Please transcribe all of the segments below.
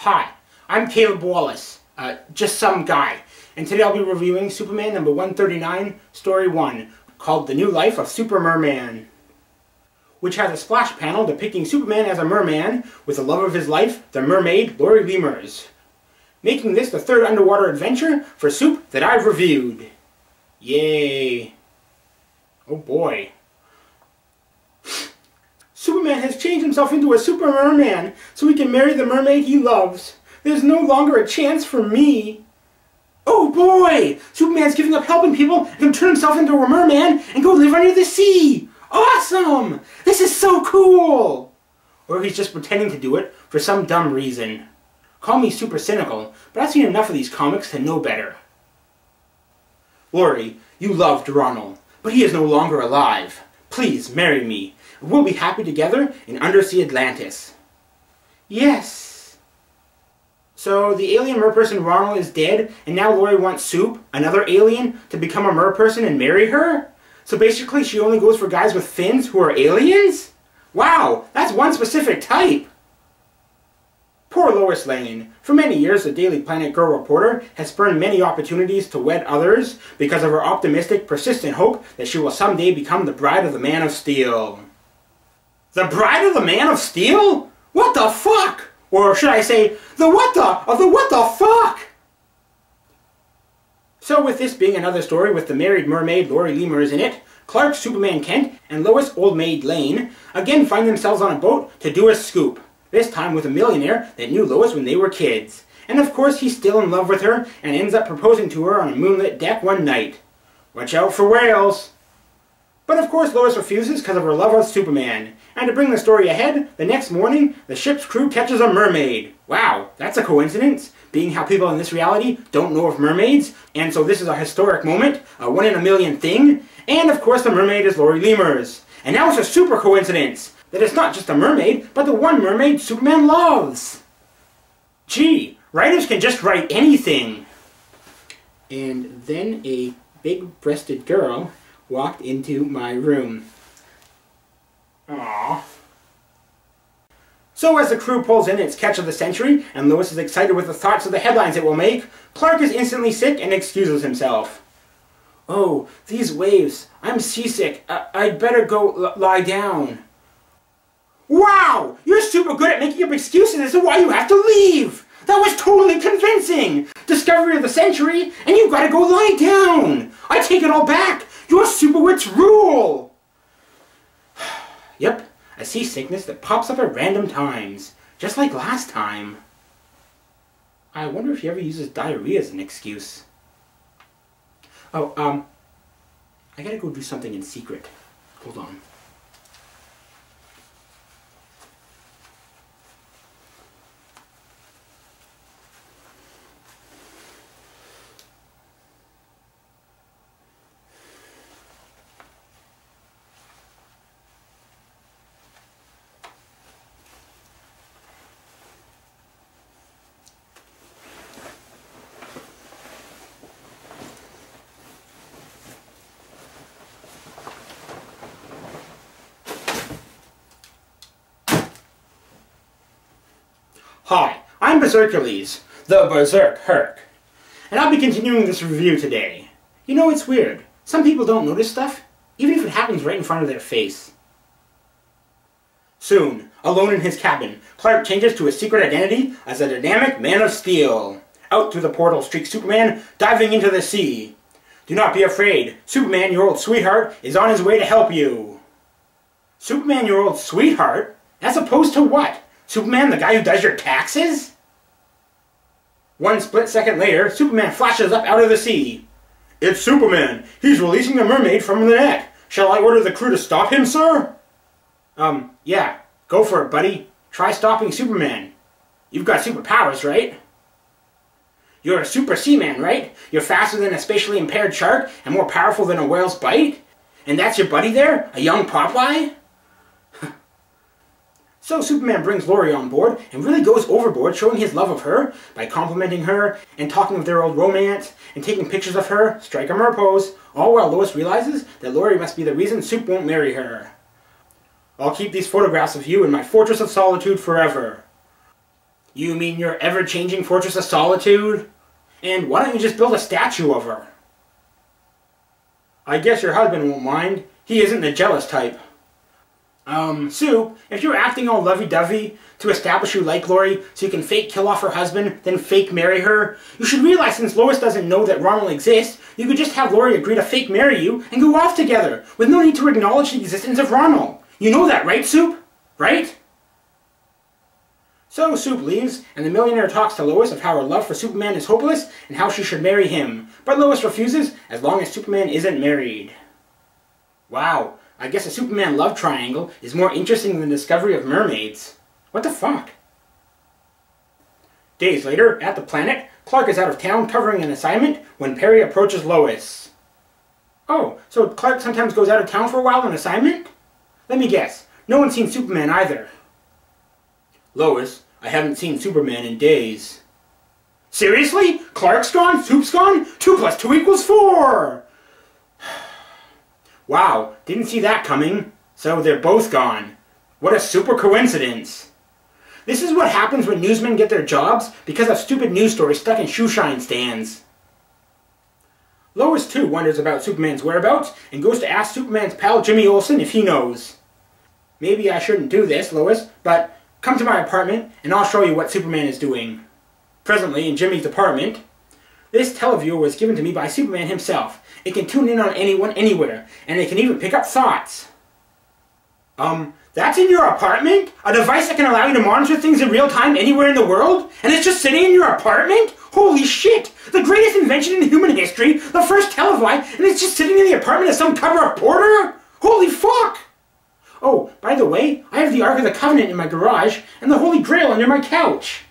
Hi, I'm Caleb Wallace, just some guy, and today I'll be reviewing Superman number 139, Story 1, called The New Life of Super-Merman, which has a splash panel depicting Superman as a merman with the love of his life, the mermaid Lori Lemurs, making this the third underwater adventure for Soup that I've reviewed. Yay. Oh boy. Superman has changed himself into a Super-Merman so he can marry the mermaid he loves. There's no longer a chance for me. Oh boy! Superman's giving up helping people and can turn himself into a merman and go live under the sea! Awesome! This is so cool! Or he's just pretending to do it for some dumb reason. Call me super cynical, but I've seen enough of these comics to know better. Lori, you loved Ronald, but he is no longer alive. Please marry me. We'll be happy together in undersea Atlantis. Yes. So the alien merperson Ronald is dead, and now Lori wants Soup, another alien, to become a merperson and marry her? So basically she only goes for guys with fins who are aliens? Wow, that's one specific type. Poor Lois Lane. For many years, the Daily Planet Girl reporter has spurned many opportunities to wed others because of her optimistic, persistent hope that she will someday become the bride of the Man of Steel. The bride of the Man of Steel? What the fuck? Or should I say, the what the fuck? So with this being another story with the married mermaid Lori Lemurs in it, Clark Superman Kent and Lois Old Maid Lane again find themselves on a boat to do a scoop. This time with a millionaire that knew Lois when they were kids. And of course he's still in love with her and ends up proposing to her on a moonlit deck one night. Watch out for whales! But of course Lois refuses because of her love of Superman. And to bring the story ahead, the next morning, the ship's crew catches a mermaid. Wow, that's a coincidence, being how people in this reality don't know of mermaids, and so this is a historic moment, a one-in-a-million thing, and of course the mermaid is Lori Lemurs. And now it's a super coincidence that it's not just a mermaid, but the one mermaid Superman loves. Gee, writers can just write anything. And then a big-breasted girl walked into my room. Aww. So as the crew pulls in its catch of the century, and Lois is excited with the thoughts of the headlines it will make, Clark is instantly sick and excuses himself. Oh, these waves. I'm seasick. I'd better go lie down. Wow! You're super good at making up excuses as to why you have to leave! That was totally convincing! Discovery of the century, and you've got to go lie down! I take it all back! Your superwits rule! Yep, a seasickness that pops up at random times, just like last time. I wonder if he ever uses diarrhea as an excuse. Oh, I gotta go do something in secret. Hold on. Hi, I'm Bersercules, the Berserk Herc, and I'll be continuing this review today. You know, it's weird. Some people don't notice stuff, even if it happens right in front of their face. Soon, alone in his cabin, Clark changes to his secret identity as a dynamic Man of Steel. Out through the portal streaks Superman, diving into the sea. Do not be afraid. Superman, your old sweetheart, is on his way to help you. Superman, your old sweetheart? As opposed to what? Superman, the guy who does your taxes? One split second later, Superman flashes up out of the sea. It's Superman. He's releasing the mermaid from the net. Shall I order the crew to stop him, sir? Yeah. Go for it, buddy. Try stopping Superman. You've got superpowers, right? You're a super seaman, right? You're faster than a spatially impaired shark and more powerful than a whale's bite? And that's your buddy there? A young Popeye? So Superman brings Lori on board and really goes overboard, showing his love of her by complimenting her and talking of their old romance and taking pictures of her, strike a mer pose, all while Lois realizes that Lori must be the reason Soup won't marry her. I'll keep these photographs of you in my fortress of solitude forever. You mean your ever-changing Fortress of Solitude? And why don't you just build a statue of her? I guess your husband won't mind. He isn't the jealous type. Soup, if you're acting all lovey-dovey to establish you like Lori so you can fake kill off her husband, then fake marry her, you should realize since Lois doesn't know that Ronald exists, you could just have Lori agree to fake marry you and go off together, with no need to acknowledge the existence of Ronald. You know that, right, Soup? Right? So Soup leaves, and the millionaire talks to Lois of how her love for Superman is hopeless and how she should marry him. But Lois refuses, as long as Superman isn't married. Wow, I guess a Superman love triangle is more interesting than the discovery of mermaids. What the fuck? Days later, at the planet, Clark is out of town covering an assignment when Perry approaches Lois. Oh, so Clark sometimes goes out of town for a while on assignment? Let me guess, no one's seen Superman either. Lois, I haven't seen Superman in days. Seriously? Clark's gone? Soup's gone? 2 + 2 = 4! Wow, didn't see that coming. So they're both gone. What a super coincidence. This is what happens when newsmen get their jobs because of stupid news stories stuck in shoeshine stands. Lois too wonders about Superman's whereabouts and goes to ask Superman's pal Jimmy Olsen if he knows. Maybe I shouldn't do this, Lois, but come to my apartment and I'll show you what Superman is doing. Presently, in Jimmy's apartment, this televiewer was given to me by Superman himself. It can tune in on anyone, anywhere, and it can even pick up thoughts. That's in your apartment? A device that can allow you to monitor things in real time anywhere in the world? And it's just sitting in your apartment? Holy shit! The greatest invention in human history, the first televised, and it's just sitting in the apartment of some cover reporter? Holy fuck! Oh, by the way, I have the Ark of the Covenant in my garage, and the Holy Grail under my couch.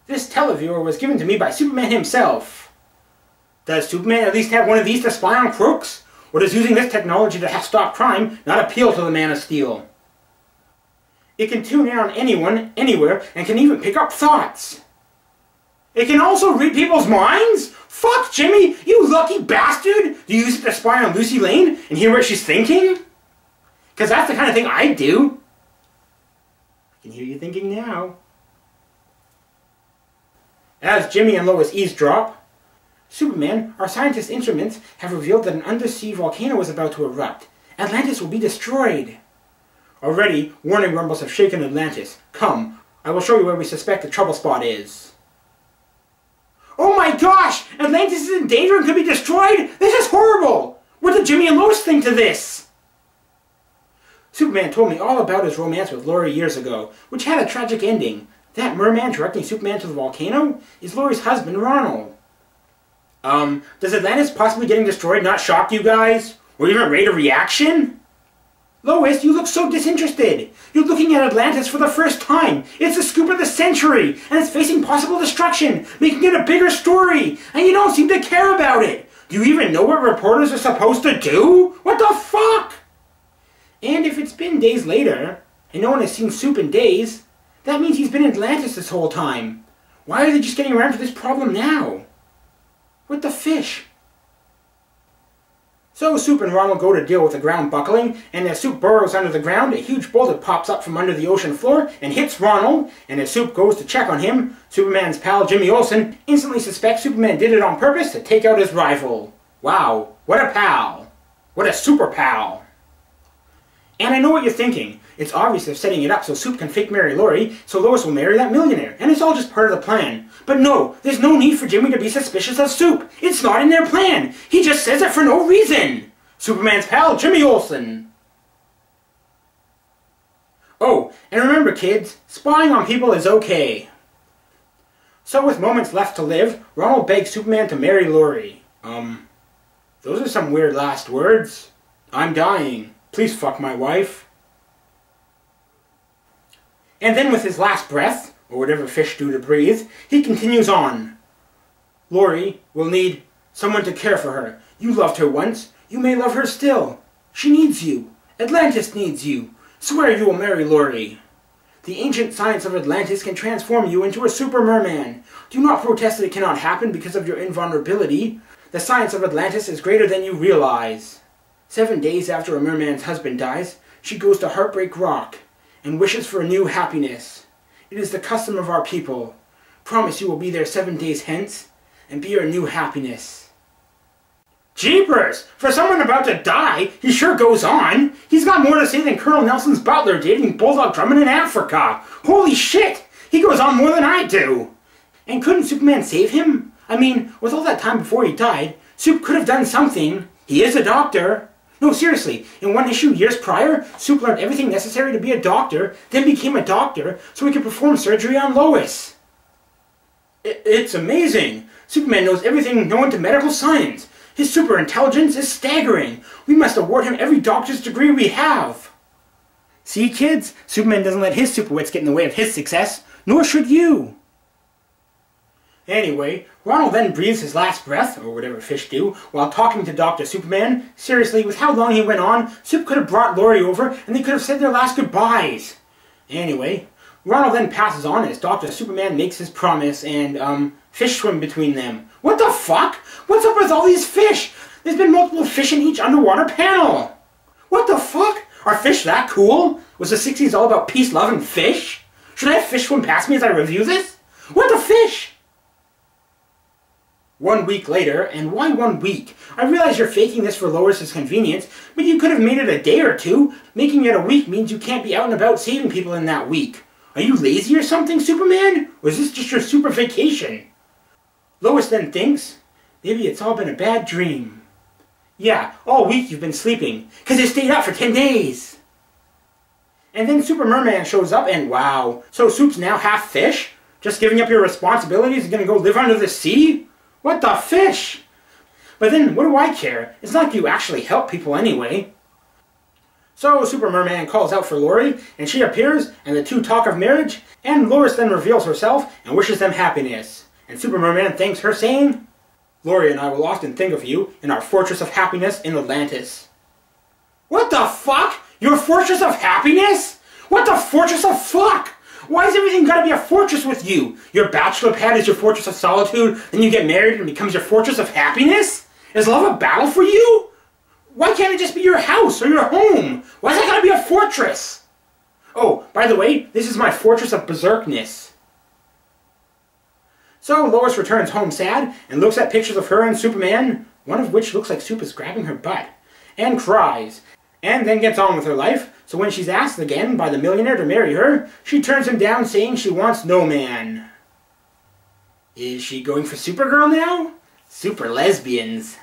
This televiewer was given to me by Superman himself. Does Superman at least have one of these to spy on crooks? Or does using this technology to stop crime not appeal to the Man of Steel? It can tune in on anyone, anywhere, and can even pick up thoughts. It can also read people's minds? Fuck, Jimmy, you lucky bastard! Do you use it to spy on Lucy Lane and hear what she's thinking? Because that's the kind of thing I'd do. I can hear you thinking now. As Jimmy and Lois eavesdrop, Superman, our scientists' instruments have revealed that an undersea volcano is about to erupt. Atlantis will be destroyed. Already, warning rumbles have shaken Atlantis. Come, I will show you where we suspect the trouble spot is. Oh my gosh! Atlantis is in danger and could be destroyed? This is horrible! What did Jimmy and Lois think to this? Superman told me all about his romance with Lori years ago, which had a tragic ending. That merman directing Superman to the volcano is Lori's husband, Ronald. Does Atlantis possibly getting destroyed not shock you guys? Or even rate a reaction? Lois, you look so disinterested. You're looking at Atlantis for the first time. It's the scoop of the century, and it's facing possible destruction, making it a bigger story, and you don't seem to care about it. Do you even know what reporters are supposed to do? What the fuck? And if it's been days later, and no one has seen Soup in days, that means he's been in Atlantis this whole time. Why are they just getting around to this problem now? With the fish. So Soup and Ronald go to deal with the ground buckling, and as Soup burrows under the ground, a huge boulder pops up from under the ocean floor and hits Ronald, and as Soup goes to check on him, Superman's pal Jimmy Olsen instantly suspects Superman did it on purpose to take out his rival. Wow, what a pal. What a super pal. And I know what you're thinking. It's obvious they're setting it up so Soup can fake marry Lori, so Lois will marry that millionaire, and it's all just part of the plan. But no, there's no need for Jimmy to be suspicious of Soup. It's not in their plan. He just says it for no reason. Superman's pal, Jimmy Olsen. Oh, and remember kids, spying on people is okay. So with moments left to live, Ronald begs Superman to marry Lori. Those are some weird last words. I'm dying. Please fuck my wife. And then with his last breath, or whatever fish do to breathe, he continues on. Lori will need someone to care for her. You loved her once. You may love her still. She needs you. Atlantis needs you. Swear you will marry Lori. The ancient science of Atlantis can transform you into a Super-Merman. Do not protest that it cannot happen because of your invulnerability. The science of Atlantis is greater than you realize. 7 days after a merman's husband dies, she goes to Heartbreak Rock and wishes for a new happiness. It is the custom of our people. Promise you will be there 7 days hence, and be our new happiness. Jeepers! For someone about to die, he sure goes on. He's got more to say than Colonel Nelson's butler dating Bulldog Drummond in Africa. Holy shit! He goes on more than I do. And couldn't Superman save him? I mean, with all that time before he died, Sup could have done something. He is a doctor. No, seriously, in one issue years prior, Sup learned everything necessary to be a doctor, then became a doctor, so he could perform surgery on Lois. It's amazing. Superman knows everything known to medical science. His super intelligence is staggering. We must award him every doctor's degree we have. See, kids? Superman doesn't let his super wits get in the way of his success, nor should you. Anyway, Ronald then breathes his last breath, or whatever fish do, while talking to Dr. Superman. Seriously, with how long he went on, Sup could have brought Laurie over, and they could have said their last goodbyes. Anyway, Ronald then passes on as Dr. Superman makes his promise, and, fish swim between them. What the fuck? What's up with all these fish? There's been multiple fish in each underwater panel. What the fuck? Are fish that cool? Was the 60s all about peace, love, and fish? Should I have fish swim past me as I review this? What the fish? 1 week later, and why 1 week? I realize you're faking this for Lois's convenience, but you could have made it a day or two. Making it a week means you can't be out and about saving people in that week. Are you lazy or something, Superman? Or is this just your super vacation? Lois then thinks, maybe it's all been a bad dream. Yeah, all week you've been sleeping, because you stayed up for 10 days. And then Super-Merman shows up and wow, so Sup's now half fish? Just giving up your responsibilities and gonna go live under the sea? What the fish? But then, what do I care? It's not like you actually help people anyway. So Super-Merman calls out for Laurie, and she appears, and the two talk of marriage, and Lois then reveals herself and wishes them happiness. And Super-Merman thanks her, saying, Laurie and I will often think of you in our fortress of happiness in Atlantis. What the fuck? Your fortress of happiness? What the fortress of fuck? Why has everything got to be a fortress with you? Your bachelor pad is your fortress of solitude, then you get married and it becomes your fortress of happiness? Is love a battle for you? Why can't it just be your house or your home? Why's it got to be a fortress? Oh, by the way, this is my fortress of berserkness. So Lois returns home sad and looks at pictures of her and Superman, one of which looks like Sup is grabbing her butt, and cries, and then gets on with her life. So when she's asked again by the millionaire to marry her, she turns him down, saying she wants no man. Is she going for Supergirl now? Super lesbians.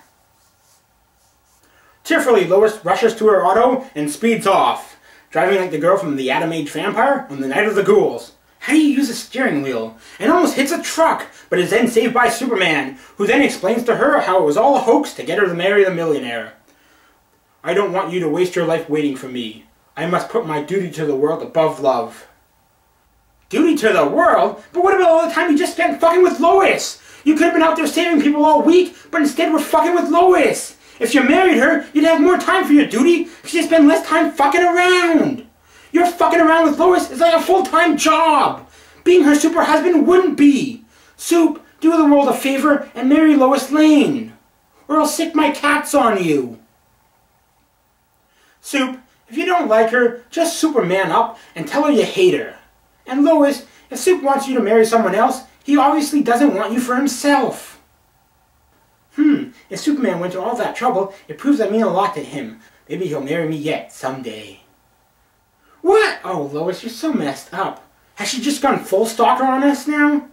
Tearfully, Lois rushes to her auto and speeds off, driving like the girl from the Atom Age Vampire on the Night of the Ghouls. How do you use a steering wheel? And almost hits a truck, but is then saved by Superman, who then explains to her how it was all a hoax to get her to marry the millionaire. I don't want you to waste your life waiting for me. I must put my duty to the world above love. Duty to the world? But what about all the time you just spent fucking with Lois? You could have been out there saving people all week, but instead we're fucking with Lois. If you married her, you'd have more time for your duty, because you spend less time fucking around. Your fucking around with Lois is like a full-time job. Being her super husband wouldn't be. Sup, do the world a favor and marry Lois Lane, or I'll sick my cats on you. Sup, if you don't like her, just Superman up and tell her you hate her. And Lois, if Sup wants you to marry someone else, he obviously doesn't want you for himself. If Superman went to all that trouble, it proves I mean a lot to him. Maybe he'll marry me yet, someday. What? Oh, Lois, you're so messed up. Has she just gone full stalker on us now?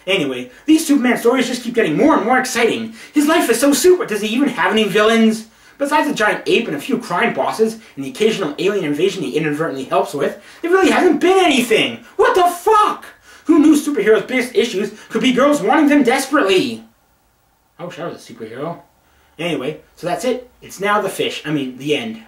Anyway, these Superman stories just keep getting more and more exciting. His life is so super. Does he even have any villains? Besides a giant ape and a few crime bosses, and the occasional alien invasion he inadvertently helps with, there really hasn't been anything! What the fuck? Who knew superheroes' biggest issues could be girls wanting them desperately? I wish I was a superhero. Anyway, so that's it. It's now the end.